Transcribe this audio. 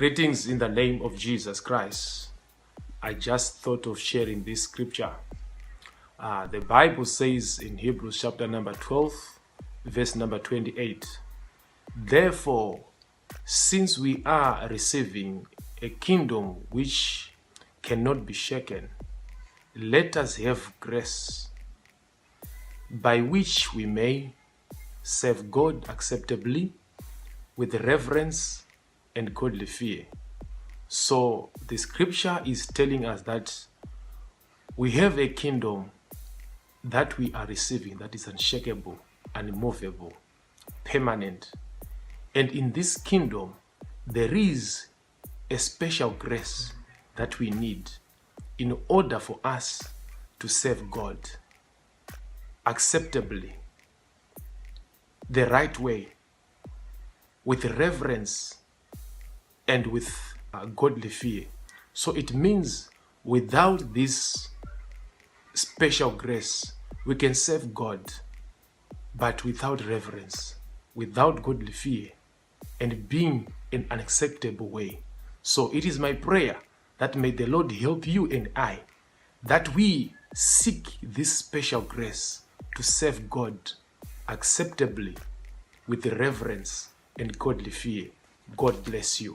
Greetings in the name of Jesus Christ. I just thought of sharing this scripture. The Bible says in Hebrews chapter number 12, verse number 28, therefore, since we are receiving a kingdom which cannot be shaken, let us have grace by which we may serve God acceptably with reverence and godly fear. So the scripture is telling us that we have a kingdom that we are receiving that is unshakable, unmovable, permanent. And in this kingdom, there is a special grace that we need in order for us to serve God acceptably, the right way, with reverence and with godly fear. So it means without this special grace, we can serve God, but without reverence, without godly fear, and being in an acceptable way. So it is my prayer that may the Lord help you and I, that we seek this special grace to serve God acceptably with reverence and godly fear. God bless you.